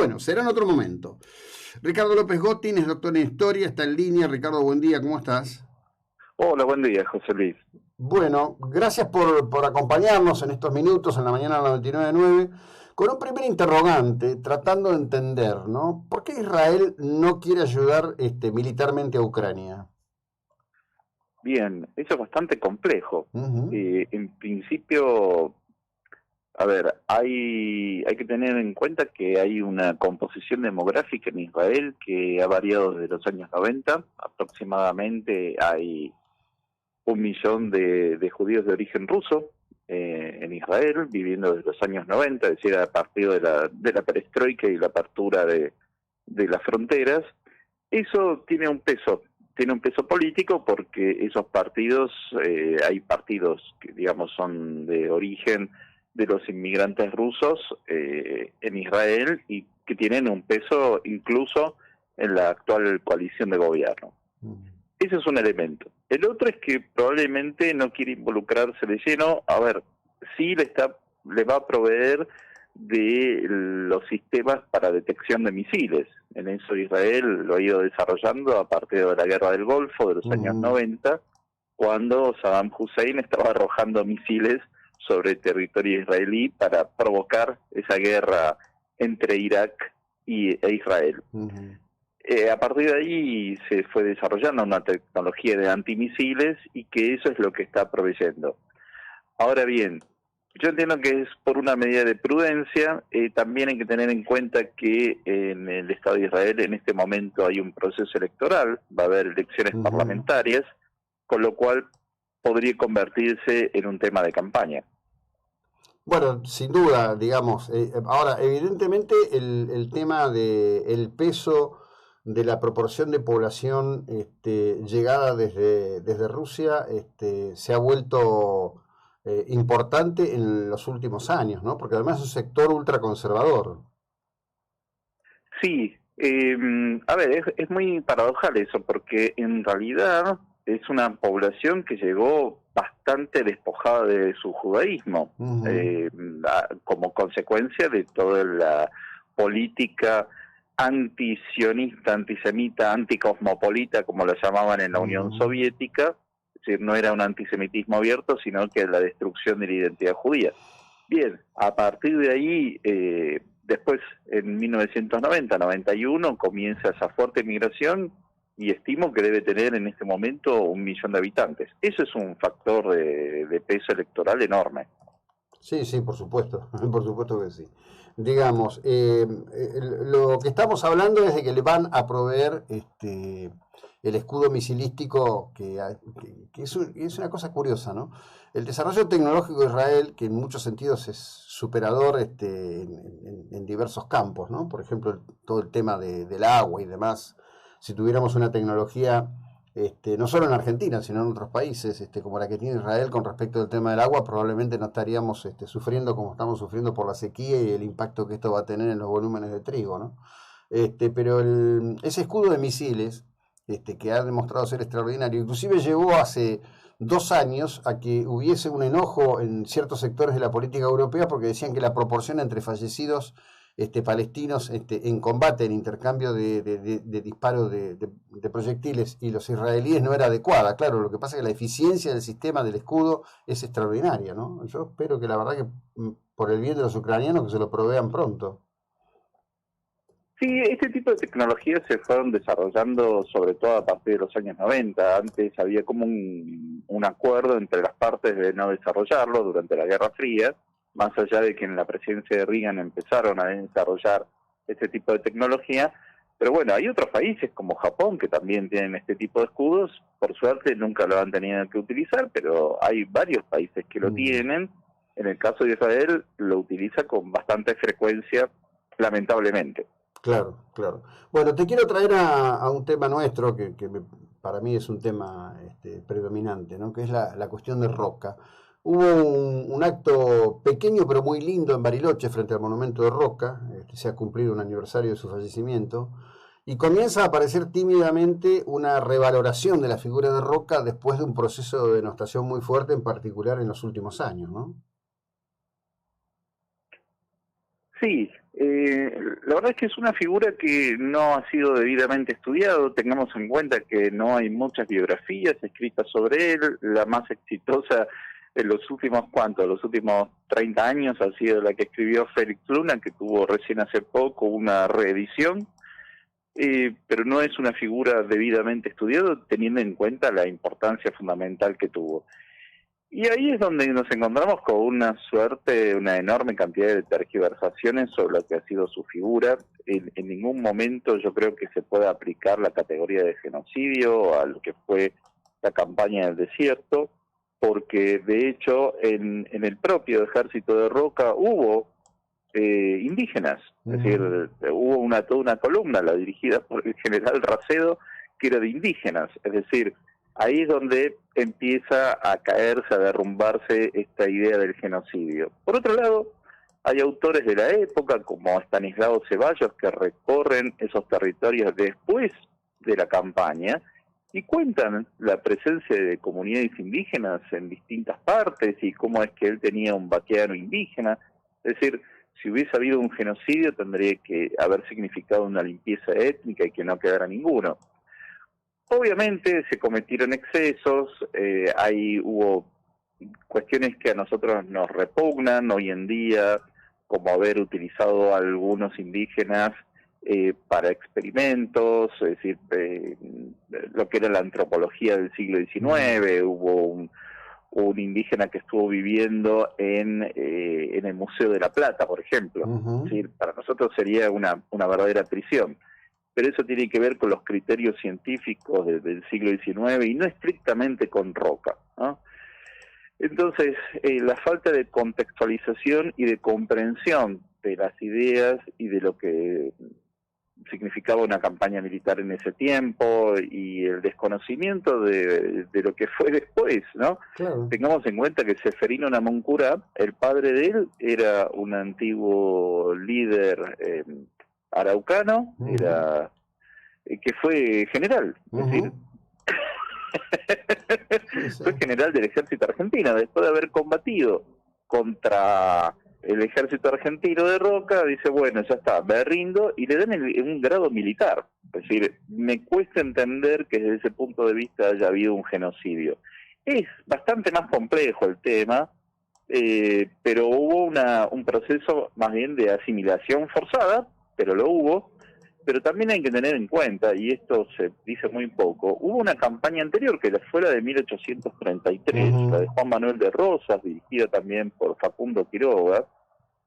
bueno, será en otro momento. Ricardo López Gottin es doctor en Historia, está en línea. Ricardo, buen día, ¿cómo estás? Hola, buen día, José Luis. Bueno, gracias por acompañarnos en estos minutos en la mañana del 99.9 con un primer interrogante, tratando de entender, ¿no? ¿Por qué Israel no quiere ayudar militarmente a Ucrania? Bien, eso es bastante complejo. Ujú, En principio, a ver, hay que tener en cuenta que hay una composición demográfica en Israel que ha variado desde los años 90. Aproximadamente hay 1 millón de judíos de origen ruso en Israel, viviendo desde los años 90, es decir, a partir de la perestroika y la apertura de las fronteras. Eso tiene un peso político porque esos partidos, hay partidos que digamos son de origen de los inmigrantes rusos en Israel y que tienen un peso incluso en la actual coalición de gobierno. ujú. Ese es un elemento. El otro es que probablemente no quiere involucrarse de lleno. A ver, sí le va a proveer de los sistemas para detección de misiles. En eso Israel lo ha ido desarrollando a partir de la Guerra del Golfo de los años Ujú. 90, cuando Saddam Hussein estaba arrojando misiles sobre el territorio israelí para provocar esa guerra entre Irak e Israel. Ujú. A partir de ahí se fue desarrollando una tecnología de antimisiles y que eso es lo que está proveyendo. Ahora bien, yo entiendo que es por una medida de prudencia. También hay que tener en cuenta que en el Estado de Israel en este momento hay un proceso electoral, va a haber elecciones Ujú. parlamentarias, con lo cual podría convertirse en un tema de campaña. Bueno, sin duda, digamos. Ahora, evidentemente, el tema del peso de la proporción de población llegada desde Rusia se ha vuelto importante en los últimos años, ¿no? Porque además es un sector ultraconservador. Sí, a ver, es muy paradojal eso, porque en realidad es una población que llegó bastante despojada de su judaísmo, Ujú, eh, como consecuencia de toda la política antisionista, antisemita, anticosmopolita, como la llamaban en la Unión ujú. Soviética. Es decir, no era un antisemitismo abierto, sino que la destrucción de la identidad judía. Bien, a partir de ahí, después en 1990-91 comienza esa fuerte migración y estimo que debe tener en este momento 1 millón de habitantes. Eso es un factor de peso electoral enorme. Sí, sí, por supuesto, por supuesto que sí. Digamos, lo que estamos hablando es de que le van a proveer el escudo misilístico, que es una cosa curiosa, ¿no? El desarrollo tecnológico de Israel, que en muchos sentidos es superador en diversos campos, ¿no? Por ejemplo, todo el tema del agua y demás. Si tuviéramos una tecnología no solo en Argentina, sino en otros países, como la que tiene Israel con respecto al tema del agua, probablemente no estaríamos sufriendo como estamos sufriendo por la sequía y el impacto que esto va a tener en los volúmenes de trigo, ¿no? Pero ese escudo de misiles, que ha demostrado ser extraordinario, inclusive llevó hace 2 años a que hubiese un enojo en ciertos sectores de la política europea porque decían que la proporción entre fallecidos palestinos en combate, en intercambio de disparos de proyectiles y los israelíes no era adecuada. Claro, lo que pasa es que la eficiencia del sistema del escudo es extraordinaria, ¿no? Yo espero que la verdad que por el bien de los ucranianos que se lo provean pronto. Sí, este tipo de tecnologías se fueron desarrollando sobre todo a partir de los años 90. Antes había como un acuerdo entre las partes de no desarrollarlo durante la Guerra Fría, más allá de que en la presidencia de Reagan empezaron a desarrollar este tipo de tecnología. Pero bueno, hay otros países como Japón que también tienen este tipo de escudos. Por suerte nunca lo han tenido que utilizar, pero hay varios países que lo Mm. tienen. En el caso de Israel lo utiliza con bastante frecuencia, lamentablemente. Claro, claro. Bueno, te quiero traer a un tema nuestro para mí es un tema predominante, ¿no? Que es la cuestión de Roca. Hubo un acto pequeño pero muy lindo en Bariloche frente al monumento de Roca, se ha cumplido un aniversario de su fallecimiento, y comienza a aparecer tímidamente una revaloración de la figura de Roca después de un proceso de denostación muy fuerte, en particular en los últimos años, ¿no? Sí, la verdad es que es una figura que no ha sido debidamente estudiado. Tengamos en cuenta que no hay muchas biografías escritas sobre él. La más exitosa en los últimos, los últimos 30 años ha sido la que escribió Félix Luna, que tuvo recién hace poco una reedición, pero no es una figura debidamente estudiada, teniendo en cuenta la importancia fundamental que tuvo. Y ahí es donde nos encontramos con una enorme cantidad de tergiversaciones sobre lo que ha sido su figura. En ningún momento yo creo que se pueda aplicar la categoría de genocidio a lo que fue la campaña del desierto, porque de hecho en el propio ejército de Roca hubo indígenas, es decir, hubo toda una columna, la dirigida por el general Racedo, que era de indígenas, es decir, ahí es donde empieza a caerse, a derrumbarse esta idea del genocidio. Por otro lado, hay autores de la época, como Estanislao Ceballos, que recorren esos territorios después de la campaña y cuentan la presencia de comunidades indígenas en distintas partes y cómo es que él tenía un vaqueano indígena. Es decir, si hubiese habido un genocidio tendría que haber significado una limpieza étnica y que no quedara ninguno. Obviamente se cometieron excesos, hubo cuestiones que a nosotros nos repugnan hoy en día, como haber utilizado a algunos indígenas para experimentos, es decir, lo que era la antropología del siglo XIX, hubo un indígena que estuvo viviendo en el Museo de la Plata, por ejemplo. Es decir, para nosotros sería una verdadera prisión. Pero eso tiene que ver con los criterios científicos del siglo XIX y no estrictamente con Roca, ¿no? Entonces, la falta de contextualización y de comprensión de las ideas y de lo que significaba una campaña militar en ese tiempo y el desconocimiento de lo que fue después, ¿no? Claro. Tengamos en cuenta que Seferino Namuncurá, el padre de él, era un antiguo líder araucano, era que fue general, es decir, fue general del ejército argentino, después de haber combatido contra el ejército argentino de Roca, dice, bueno, ya está, me rindo, y le dan un grado militar. Es decir, me cuesta entender que desde ese punto de vista haya habido un genocidio. Es bastante más complejo el tema, pero hubo un proceso más bien de asimilación forzada, pero lo hubo. Pero también hay que tener en cuenta, y esto se dice muy poco, hubo una campaña anterior que fue la de 1833, la de Juan Manuel de Rosas, dirigida también por Facundo Quiroga,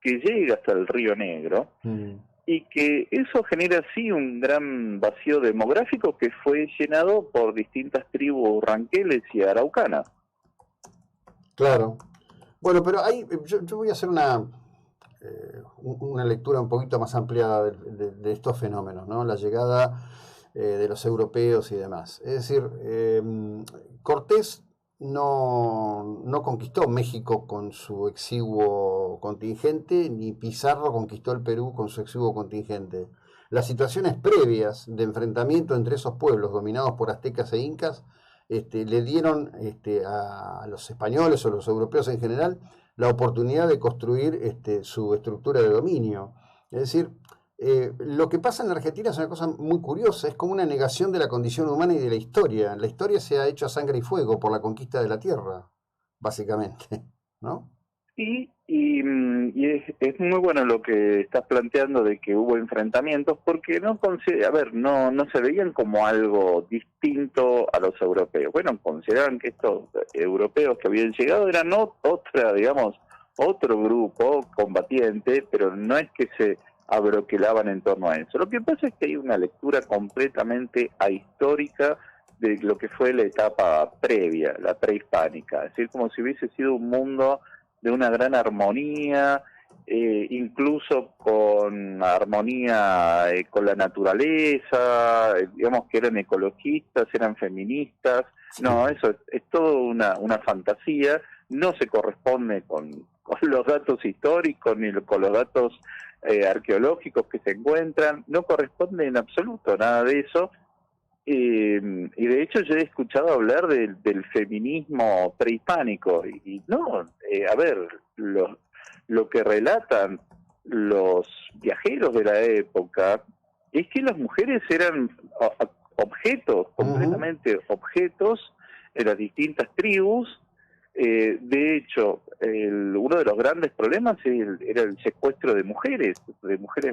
que llega hasta el Río Negro, y que eso genera sí un gran vacío demográfico que fue llenado por distintas tribus ranqueles y araucanas. Claro. Bueno, pero yo voy a hacer una lectura un poquito más ampliada de estos fenómenos, ¿no? La llegada de los europeos y demás. Es decir, Cortés no conquistó México con su exiguo contingente, ni Pizarro conquistó el Perú con su exiguo contingente. Las situaciones previas de enfrentamiento entre esos pueblos dominados por aztecas e incas le dieron a los españoles o los europeos en general la oportunidad de construir su estructura de dominio. Es decir, lo que pasa en la Argentina es una cosa muy curiosa, es como una negación de la condición humana y de la historia. La historia se ha hecho a sangre y fuego por la conquista de la tierra, básicamente, ¿no? Y es muy bueno lo que estás planteando de que hubo enfrentamientos, porque no se veían como algo distinto a los europeos. Bueno, consideraban que estos europeos que habían llegado eran otro grupo combatiente, pero no es que se abroquelaban en torno a eso. Lo que pasa es que hay una lectura completamente ahistórica de lo que fue la etapa previa, la prehispánica, es decir, como si hubiese sido un mundo de una gran armonía, incluso con armonía con la naturaleza, digamos que eran ecologistas, eran feministas. No, eso es todo una fantasía, no se corresponde con los datos históricos ni con los datos arqueológicos que se encuentran, no corresponde en absoluto nada de eso. Y de hecho yo he escuchado hablar del feminismo prehispánico y no, lo que relatan los viajeros de la época es que las mujeres eran objetos, completamente objetos en las distintas tribus. De hecho, uno de los grandes problemas era el secuestro de mujeres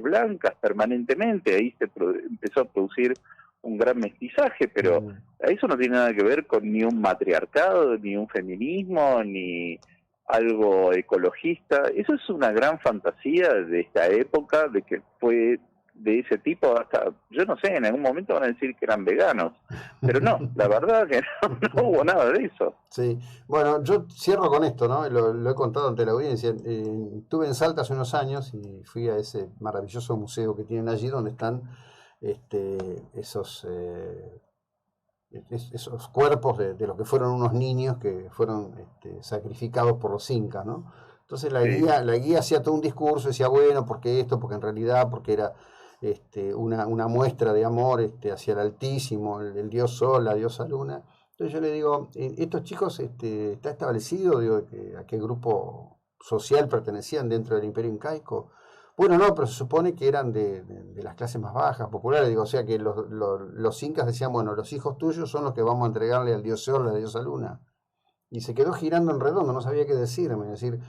blancas permanentemente. Ahí empezó a producir un gran mestizaje, pero eso no tiene nada que ver con ni un matriarcado, ni un feminismo, ni algo ecologista. Eso es una gran fantasía de esta época, de que fue de ese tipo. Hasta, yo no sé, en algún momento van a decir que eran veganos, pero no, la verdad que no hubo nada de eso. Sí, bueno, yo cierro con esto, ¿no? Lo he contado ante la audiencia. Estuve en Salta hace unos años y fui a ese maravilloso museo que tienen allí, donde están esos cuerpos de lo que fueron unos niños que fueron sacrificados por los incas, ¿no? Entonces la guía hacía todo un discurso, decía, bueno, porque esto, porque en realidad, porque era una muestra de amor hacia el Altísimo, el dios Sol, la diosa Luna. Entonces yo le digo, estos chicos está establecido, digo, a qué grupo social pertenecían dentro del Imperio Incaico. Bueno, no, pero se supone que eran de las clases más bajas, populares, digo, o sea que los incas decían, bueno, los hijos tuyos son los que vamos a entregarle al dios Sol, a la diosa Luna. Y se quedó girando en redondo, no sabía qué decirme, es decir,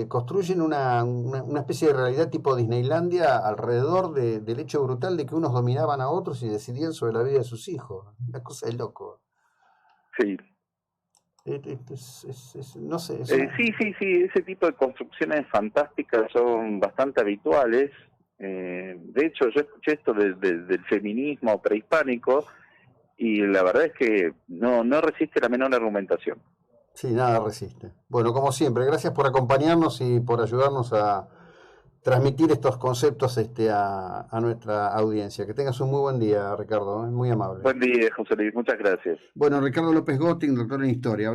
construyen una especie de realidad tipo Disneylandia alrededor del hecho brutal de que unos dominaban a otros y decidían sobre la vida de sus hijos. Una cosa de loco. Sí. No sé. Sí, ese tipo de construcciones fantásticas son bastante habituales. De hecho, yo escuché esto del feminismo prehispánico y la verdad es que no resiste la menor argumentación. Sí, nada resiste. Bueno, como siempre, gracias por acompañarnos y por ayudarnos a transmitir estos conceptos a nuestra audiencia. Que tengas un muy buen día, Ricardo, muy amable. Buen día, José Luis, muchas gracias. Bueno, Ricardo López Gotting, doctor en Historia.